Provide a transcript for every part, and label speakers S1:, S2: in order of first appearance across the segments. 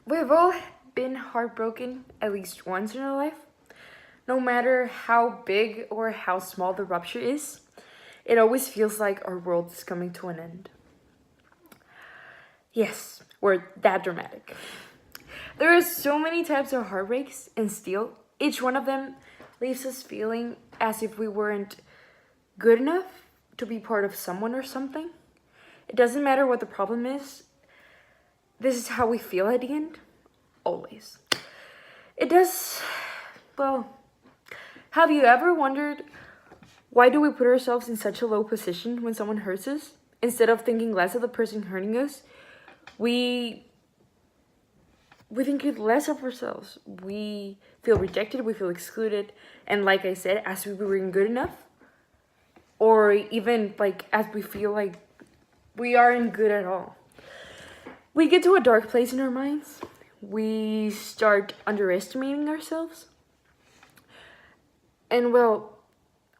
S1: We've all been heartbroken at least once in our life. No matter how big or how small the rupture is, it always feels like our world is coming to an end. Yes, we're that dramatic. There are so many types of heartbreaks, and still, each one of them leaves us feeling as if we weren't good enough to be part of someone or something. It doesn't matter what the problem is, this is how we feel at the end. Always. It does, well, have you ever wondered why do we put ourselves in such a low position when someone hurts us? Instead of thinking less of the person hurting us, we think less of ourselves. We feel rejected, we feel excluded, and like I said, as if we weren't good enough, or even like as we feel like we aren't good at all. We get to a dark place in our minds. We start underestimating ourselves. And well,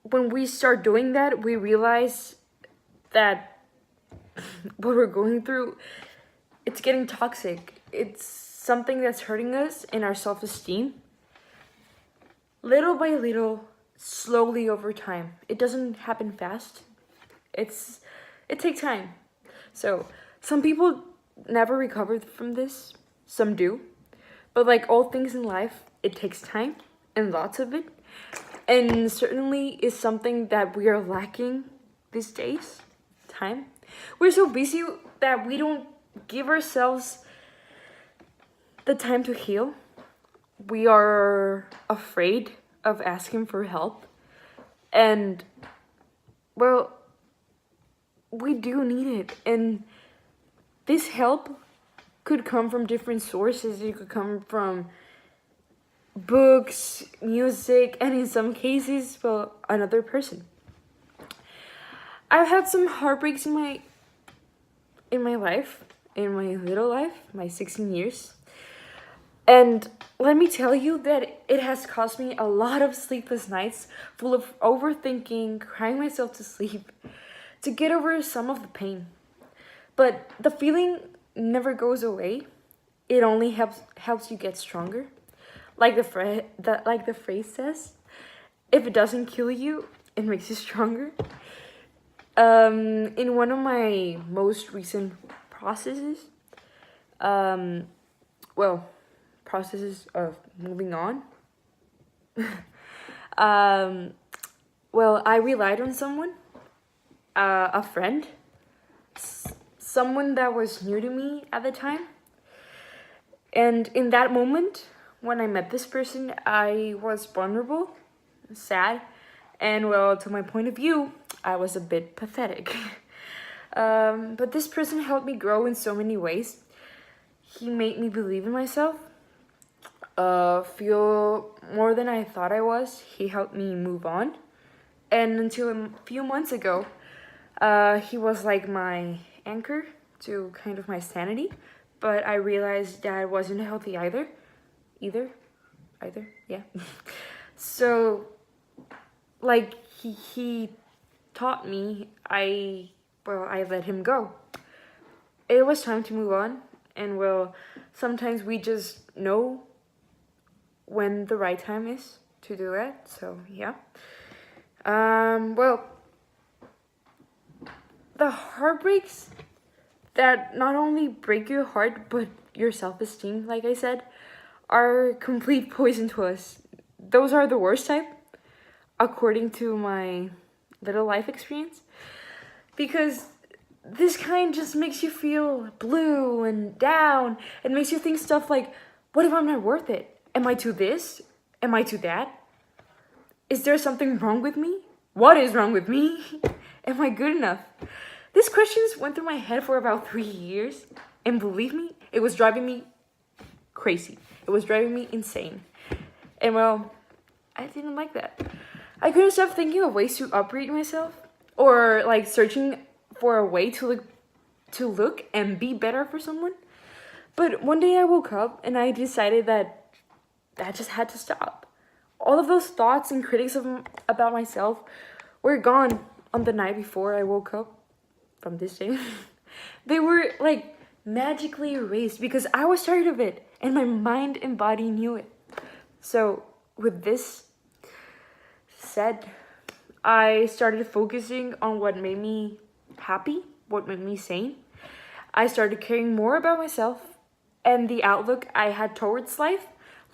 S1: when we start doing that, we realize that what we're going through, it's getting toxic. It's something that's hurting us in our self-esteem. Little by little, slowly over time. It doesn't happen fast. It takes time. So some people never recover from this. Some do. But like all things in life, it takes time and lots of it. And certainly is something that we are lacking these days. Time. We're so busy that we don't give ourselves the time to heal. We are afraid of asking for help. And, well, we do need it. And this help could come from different sources. It could come from books, music, and in some cases, well, another person. I've had some heartbreaks in my life, in my little life, my 16 years. And let me tell you that it has cost me a lot of sleepless nights full of overthinking, crying myself to sleep to get over some of the pain. But the feeling never goes away. It only helps you get stronger. Like the phrase says, if it doesn't kill you, it makes you stronger. In one of my most recent processes, processes of moving on, I relied on someone, a friend, someone that was new to me at the time. And in that moment, when I met this person, I was vulnerable, sad, and well, to my point of view, I was a bit pathetic. But this person helped me grow in so many ways. He made me believe in myself, feel more than I thought I was. He helped me move on. And until a few months ago, he was like my anchor to kind of my sanity. But I realized that wasn't healthy either, yeah. So, like, he taught me, I let him go. It was time to move on, and well, sometimes we just know when the right time is to do that, so yeah. The heartbreaks that not only break your heart, but your self-esteem, like I said, are complete poison to us. Those are the worst type, according to my little life experience, because this kind just makes you feel blue and down. It makes you think stuff like, what if I'm not worth it? Am I too this? Am I too that? Is there something wrong with me? What is wrong with me? Am I good enough? These questions went through my head for about 3 years, and believe me, it was driving me crazy. It was driving me insane. And well, I didn't like that. I couldn't stop thinking of ways to upgrade myself, or like searching for a way to look and be better for someone. But one day I woke up and I decided that just had to stop. All of those thoughts and critics about myself were gone on the night before I woke up from this day. They were like magically erased because I was tired of it and my mind and body knew it. So, with this said, I started focusing on what made me happy, what made me sane. I started caring more about myself and the outlook I had towards life,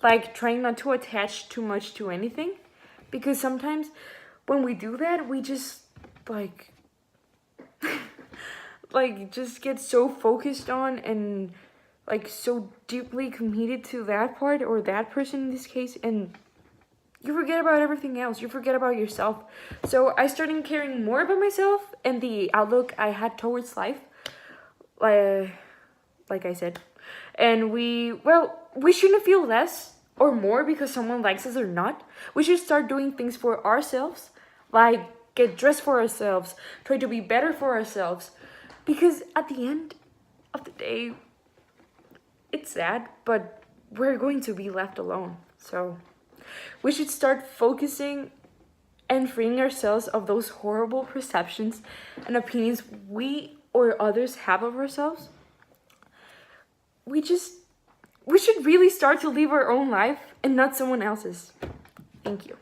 S1: like trying not to attach too much to anything. Because sometimes when we do that, we just like just get so focused on and like so deeply committed to that part or that person in this case, and you forget about everything else. You forget about yourself. So I started caring more about myself and the outlook I had towards life, like I said. And we shouldn't feel less or more because someone likes us or not. We should start doing things for ourselves, like get dressed for ourselves, try to be better for ourselves. Because at the end of the day, it's sad, but we're going to be left alone. So we should start focusing and freeing ourselves of those horrible perceptions and opinions we or others have of ourselves. We should really start to live our own life and not someone else's. Thank you.